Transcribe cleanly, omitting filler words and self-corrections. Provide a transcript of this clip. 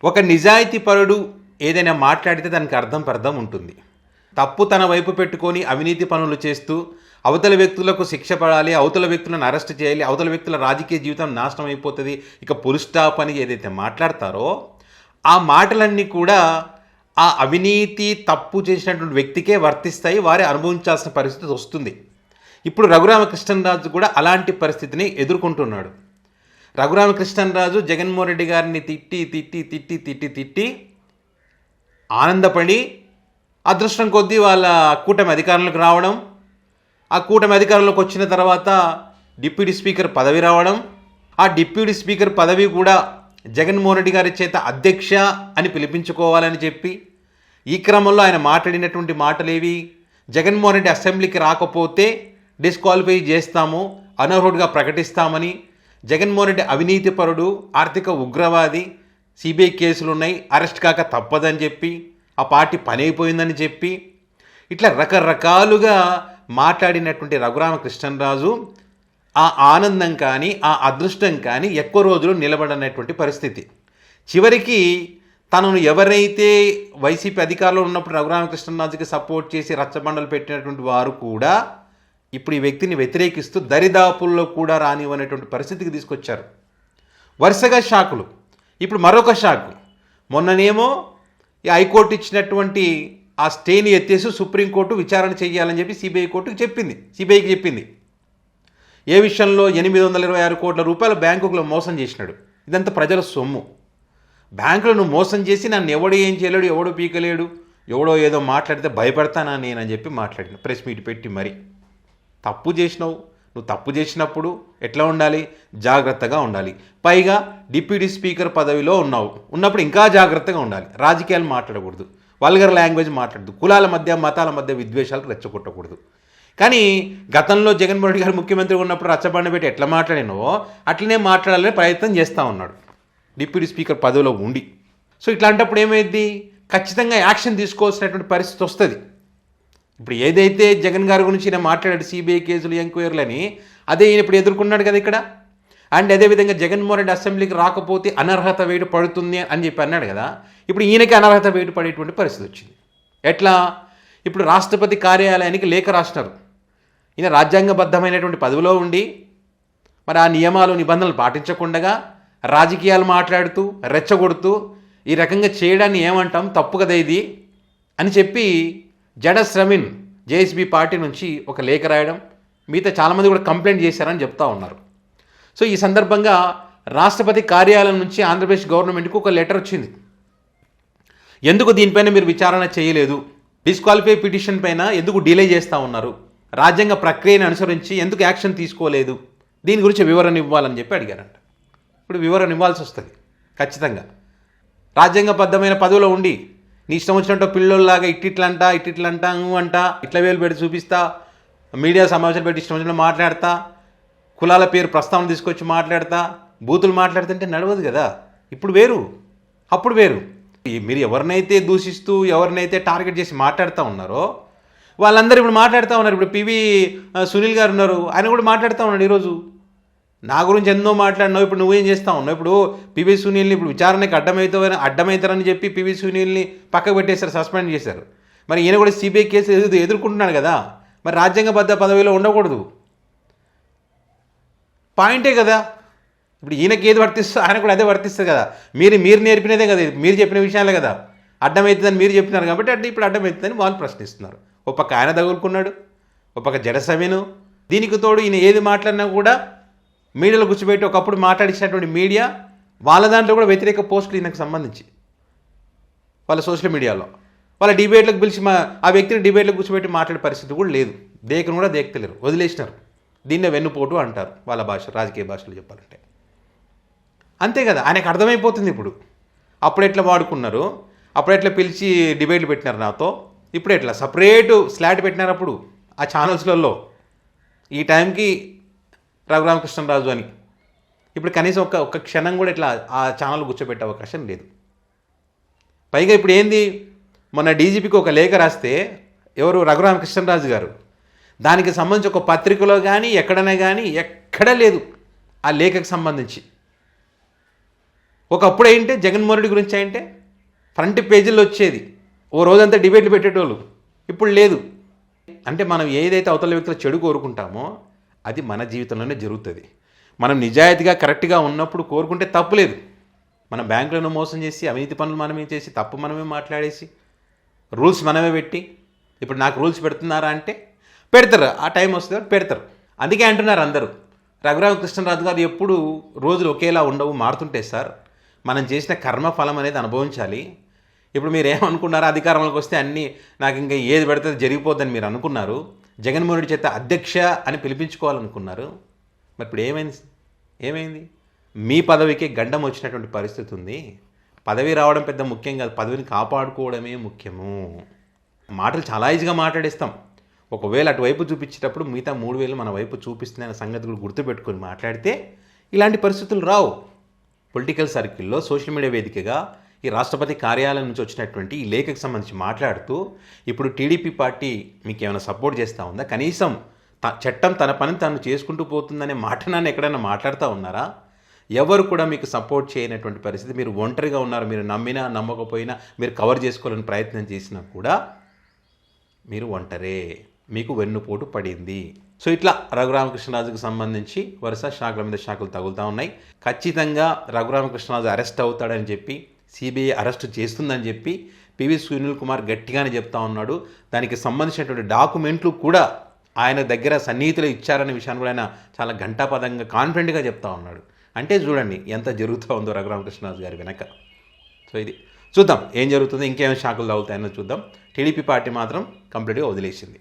ఒక నిజాయితీ పరుడు ఏదైనా మాట్లాడితే దానికి అర్థం ఉంటుంది. తప్పు తన వైపు పెట్టుకొని అవినీతి పనులు చేస్తూ అవతల వ్యక్తులకు శిక్ష పడాలి, అవతల వ్యక్తులను అరెస్ట్ చేయాలి, అవతల వ్యక్తుల రాజకీయ జీవితం నాశనం అయిపోతుంది, ఇక పుల్ స్టాప్ అని ఏదైతే మాట్లాడతారో ఆ మాటలన్నీ కూడా ఆ అవినీతి తప్పు చేసినటువంటి వ్యక్తికే వర్తిస్తాయి, వారే అనుభవించాల్సిన పరిస్థితి వస్తుంది. ఇప్పుడు రఘురామకృష్ణరాజు కూడా అలాంటి పరిస్థితిని ఎదుర్కొంటున్నాడు. రఘురామకృష్ణరాజు జగన్మోహన్ రెడ్డి గారిని తిట్టి తిట్టి తిట్టి తిట్టి తిట్టి ఆనందపడి అదృష్టం కొద్దీ వాళ్ళ కూటమి అధికారంలోకి రావడం, ఆ కూటమి అధికారంలోకి వచ్చిన తర్వాత డిప్యూటీ స్పీకర్ పదవి రావడం, ఆ డిప్యూటీ స్పీకర్ పదవి కూడా జగన్మోహన్ రెడ్డి గారి చేత అధ్యక్ష అని పిలిపించుకోవాలని చెప్పి ఈ క్రమంలో ఆయన మాట్లాడినటువంటి మాటలేవి, జగన్మోహన్ రెడ్డి అసెంబ్లీకి రాకపోతే డిస్క్వాలిఫై చేస్తాము, అనర్హుడిగా ప్రకటిస్తామని, జగన్మోహన్ రెడ్డి అవినీతి పరుడు, ఆర్థిక ఉగ్రవాది, సిబిఐ కేసులు ఉన్నాయి, అరెస్ట్ కాక తప్పదని చెప్పి, ఆ పార్టీ పని అయిపోయిందని చెప్పి, ఇట్లా రకరకాలుగా మాట్లాడినటువంటి రఘురామకృష్ణరాజు ఆ ఆనందం కానీ ఆ అదృష్టం కానీ ఎక్కువ రోజులు నిలబడనటువంటి పరిస్థితి. చివరికి తనను ఎవరైతే వైసీపీ అధికారంలో ఉన్నప్పుడు రఘురామకృష్ణరాజుకి సపోర్ట్ చేసి రచ్చబండలు పెట్టినటువంటి వారు కూడా ఇప్పుడు ఈ వ్యక్తిని వ్యతిరేకిస్తూ దరిదాపుల్లో కూడా రానివ్వనటువంటి పరిస్థితికి తీసుకొచ్చారు. వరుసగా షాకులు. ఇప్పుడు మరొక షాకు. మొన్ననేమో ఈ హైకోర్టు ఇచ్చినటువంటి ఆ స్టేని ఎత్తేసి సుప్రీంకోర్టు విచారణ చేయాలని చెప్పి సిబిఐకి చెప్పింది. ఏ విషయంలో 826 కోట్ల రూపాయలు బ్యాంకులో మోసం చేసినాడు. ఇదంతా ప్రజల సొమ్ము. బ్యాంకులను మోసం చేసి నన్ను ఎవడు ఏం చేయలేడు, ఎవడో పీకలేడు, ఎవడో ఏదో మాట్లాడితే భయపడతానా నేనని చెప్పి మాట్లాడిన ప్రెస్ మీట్ పెట్టి మరి. తప్పు చేసినావు, నువ్వు తప్పు చేసినప్పుడు ఎట్లా ఉండాలి, జాగ్రత్తగా ఉండాలి. పైగా డిప్యూటీ స్పీకర్ పదవిలో ఉన్నప్పుడు ఇంకా జాగ్రత్తగా ఉండాలి. రాజకీయాలు మాట్లాడకూడదు, వల్గర్ లాంగ్వేజ్ మాట్లాడదు, కులాల మధ్య మతాల మధ్య విద్వేషాలు రెచ్చగొట్టకూడదు. కానీ గతంలో జగన్మోహన్ రెడ్డి గారు ముఖ్యమంత్రి ఉన్నప్పుడు రచ్చబండ పెట్టి ఎట్లా మాట్లాడినో అట్లనే మాట్లాడాలని ప్రయత్నం చేస్తూ ఉన్నాడు డిప్యూటీ స్పీకర్ పదవిలో ఉండి. సో ఇట్లాంటప్పుడు ఏమైంది, ఖచ్చితంగా యాక్షన్ తీసుకోవాల్సినటువంటి పరిస్థితి వస్తుంది. ఇప్పుడు ఏదైతే జగన్ గారి గురించి ఈయన మాట్లాడాడు సిబిఐ కేసులు ఎంక్వైరీలని, అదే ఈయన ఇప్పుడు ఎదుర్కొన్నాడు కదా ఇక్కడ. అండ్ అదేవిధంగా జగన్మోహన్ రెడ్డి అసెంబ్లీకి రాకపోతే అనర్హత వేటు పడుతుంది అని చెప్పి అన్నాడు కదా. ఇప్పుడు ఈయనకి అనర్హత వేటు పడేటువంటి పరిస్థితి వచ్చింది. ఎట్లా, ఇప్పుడు రాష్ట్రపతి కార్యాలయానికి లేఖ రాసినారు. ఈయన రాజ్యాంగబద్ధమైనటువంటి పదవిలో ఉండి మరి ఆ నియమాలు నిబంధనలు పాటించకుండా రాజకీయాలు మాట్లాడుతూ రెచ్చగొడుతూ ఈ రకంగా చేయడాన్ని ఏమంటాం, తప్పు కదా ఇది అని చెప్పి జడశ్రమిన్ జేఎస్బీ పార్టీ నుంచి ఒక లేఖ రాయడం, మిగతా చాలామంది కూడా కంప్లైంట్ చేశారని చెప్తా ఉన్నారు. సో ఈ సందర్భంగా రాష్ట్రపతి కార్యాలయం నుంచి ఆంధ్రప్రదేశ్ గవర్నమెంట్కి ఒక లెటర్ వచ్చింది. ఎందుకు దీనిపైన మీరు విచారణ చేయలేదు, డిస్క్వాలిఫై పిటిషన్ పైన ఎందుకు డిలే చేస్తూ ఉన్నారు, రాజ్యాంగ ప్రక్రియను అనుసరించి ఎందుకు యాక్షన్ తీసుకోలేదు, దీని గురించి వివరణ ఇవ్వాలని చెప్పి అడిగారంట. ఇప్పుడు వివరణ ఇవ్వాల్సి వస్తుంది ఖచ్చితంగా. రాజ్యాంగబద్ధమైన పదవిలో ఉండి నీ ఇష్టం వచ్చినట్టు పిల్లోళ్ళలాగా ఇట్టిట్లంటా అంట, ఇట్ల వేలు పెట్టి చూపిస్తా, మీడియా సమావేశాలు పెట్టి ఇష్టం వచ్చినట్టు మాట్లాడతా, కులాల పేరు ప్రస్తావన తీసుకొచ్చి మాట్లాడతా, బూతులు మాట్లాడుతుంటే నడవదు కదా. ఇప్పుడు వేరు, అప్పుడు వేరు. మీరు ఎవరినైతే దూషిస్తూ ఎవరినైతే టార్గెట్ చేసి మాట్లాడుతూ ఉన్నారో వాళ్ళందరూ ఇప్పుడు మాట్లాడుతూ ఉన్నారు. ఇప్పుడు పివి సునీల్ గారు ఉన్నారు, ఆయన కూడా మాట్లాడుతూ ఉన్నాడు. ఈరోజు నా గురించి ఎన్నో మాట్లాడినావు, ఇప్పుడు నువ్వేం చేస్తా ఉన్నావు. ఇప్పుడు పివి సునీల్ని ఇప్పుడు విచారణకి అడ్డమవుతారని చెప్పి పివి సునీల్ని పక్కకు పెట్టేశారు, సస్పెండ్ చేశారు. మరి ఈయన కూడా సిబిఐ కేసు ఎదుర్కొంటున్నాడు కదా, మరి రాజ్యాంగబద్ధ పదవిలో ఉండకూడదు. పాయింటే కదా. ఇప్పుడు ఈయనకి ఏది వర్తిస్తుందో ఆయన కూడా అదే వర్తిస్తుంది కదా. మీరు నేర్పినదే కదా, మీరు చెప్పిన విషయాలే కదా. అడ్డమవుతుందని మీరు చెప్పినారు కాబట్టి ఇప్పుడు అడ్డమవుతుందని వాళ్ళు ప్రశ్నిస్తున్నారు. ఒక పక్క ఆయన తగులుకున్నాడు, ఒక పక్క జడసమీను. దీనికి తోడు ఈయన ఏది మాట్లాడినా కూడా మీడియాలో కూర్చోబెట్టి ఒకప్పుడు మాట్లాడించినటువంటి మీడియా వాళ్ళ దాంట్లో కూడా వ్యతిరేక పోస్టులు ఈయనకు సంబంధించి వాళ్ళ సోషల్ మీడియాలో వాళ్ళ డిబేట్లకు పిలిచి ఆ వ్యక్తిని డిబేట్లకు కూర్చోబెట్టి మాట్లాడే పరిస్థితి కూడా లేదు. దేకను కూడా దేకలేరు, వదిలేసినారు. దీన్నే వెన్నుపోటు అంటారు వాళ్ళ భాష, రాజకీయ భాషలో చెప్పాలంటే. అంతే కదా, ఆయనకు అర్థమైపోతుంది ఇప్పుడు. అప్పుడు ఎట్లా వాడుకున్నారు, అప్పుడు ఎట్లా పిలిచి డిబేట్లు పెట్టినారు నాతో, ఇప్పుడు ఎట్లా సపరేటు స్లాట్ పెట్టినారు అప్పుడు ఆ ఛానల్స్లలో ఈ టైంకి రఘురామకృష్ణరాజు అని. ఇప్పుడు కనీసం ఒక్క క్షణం కూడా ఇట్లా ఆ ఛానల్ కూర్చోబెట్టే అవకాశం లేదు. పైగా ఇప్పుడు ఏంది, మొన్న డీజీపీకి ఒక లేఖ రాస్తే ఎవరు, రఘురామకృష్ణరాజు గారు, దానికి సంబంధించి ఒక పత్రికలో కానీ ఎక్కడైనా కానీ ఎక్కడా లేదు ఆ లేఖకు సంబంధించి. ఒకప్పుడు ఏంటే జగన్మోహన్ రెడ్డి గురించి అంటే ఫ్రంట్ పేజీల్లో వచ్చేది, ఓ రోజంతా డిబేట్లు పెట్టేటోళ్ళు. ఇప్పుడు లేదు. అంటే మనం ఏదైతే అవతల వ్యక్తుల చెడు కోరుకుంటామో అది మన జీవితంలోనే జరుగుతుంది. మనం నిజాయితీగా కరెక్ట్గా ఉన్నప్పుడు కోరుకుంటే తప్పులేదు. మన బ్యాంకులను మోసం చేసి అవినీతి పనులు మనమే చేసి తప్పు మనమే మాట్లాడేసి రూల్స్ మనమే పెట్టి ఇప్పుడు నాకు రూల్స్ పెడుతున్నారా అంటే పెడతారు, ఆ టైం వస్తుంది పెడతారు. అందుకే అంటున్నారు అందరూ రఘురామకృష్ణరాజు గారు ఎప్పుడు రోజులు ఒకేలా ఉండవు, మారుతుంటే సార్ మనం చేసిన కర్మఫలం అనేది అనుభవించాలి. ఇప్పుడు మీరు ఏమనుకున్నారు, అధికారంలోకి వస్తే అన్నీ నాకు ఇంకా ఏది పెడితే జరిగిపోద్దని మీరు అనుకున్నారు. జగన్మోహన్ రెడ్డి చేత అధ్యక్ష అని పిలిపించుకోవాలనుకున్నారు. మరి ఇప్పుడు ఏమైంది? మీ పదవికి గండం వచ్చినటువంటి పరిస్థితి ఉంది. పదవి రావడం పెద్ద ముఖ్యం కాదు, పదవిని కాపాడుకోవడమే ముఖ్యము. మాటలు చాలా ఈజీగా మాట్లాడేస్తాం. ఒకవేళ అటువైపు చూపించేటప్పుడు మిగతా 3,000 మన వైపు చూపిస్తున్నాయన్న సంగతి కూడా గుర్తుపెట్టుకొని మాట్లాడితే ఇలాంటి పరిస్థితులు రావు. పొలిటికల్ సర్కిల్లో సోషల్ మీడియా వేదికగా ఈ రాష్ట్రపతి కార్యాలయం నుంచి వచ్చినటువంటి ఈ లేఖకు సంబంధించి మాట్లాడుతూ ఇప్పుడు టీడీపీ పార్టీ మీకు ఏమైనా సపోర్ట్ చేస్తూ ఉందా, కనీసం చట్టం తన పని తాను చేసుకుంటూ పోతుందనే మాటనాన్ని ఎక్కడైనా మాట్లాడుతూ ఉన్నారా? ఎవరు కూడా మీకు సపోర్ట్ చేయనటువంటి పరిస్థితి. మీరు ఒంటరిగా ఉన్నారు. మీరు నమ్మినా నమ్మకపోయినా మీరు కవర్ చేసుకోవాలని ప్రయత్నం చేసినా కూడా మీరు ఒంటరే, మీకు వెన్నుపోటు పడింది. సో ఇట్లా రఘురామకృష్ణరాజుకు సంబంధించి వరుస షాకుల మీద షాకులు తగులుతూ ఉన్నాయి. ఖచ్చితంగా రఘురామకృష్ణరాజు అరెస్ట్ అవుతాడని చెప్పి, సిబిఐ అరెస్ట్ చేస్తుందని చెప్పి పివి సునీల్ కుమార్ గట్టిగానే చెప్తా ఉన్నాడు. దానికి సంబంధించినటువంటి డాక్యుమెంట్లు కూడా ఆయన దగ్గర సన్నిహితులు ఇచ్చారనే విషయాన్ని కూడా ఆయన చాలా ఘంటాపదంగా కాన్ఫిడెంట్గా చెప్తా ఉన్నాడు. అంటే చూడండి ఎంత జరుగుతూ ఉందో రఘురామకృష్ణరాజు గారి వెనక. సో ఇది చూద్దాం ఏం జరుగుతుందో, ఇంకేమైనా షాకులు తగులుతాయన్నో చూద్దాం. టీడీపీ పార్టీ మాత్రం కంప్లీట్గా వదిలేసింది.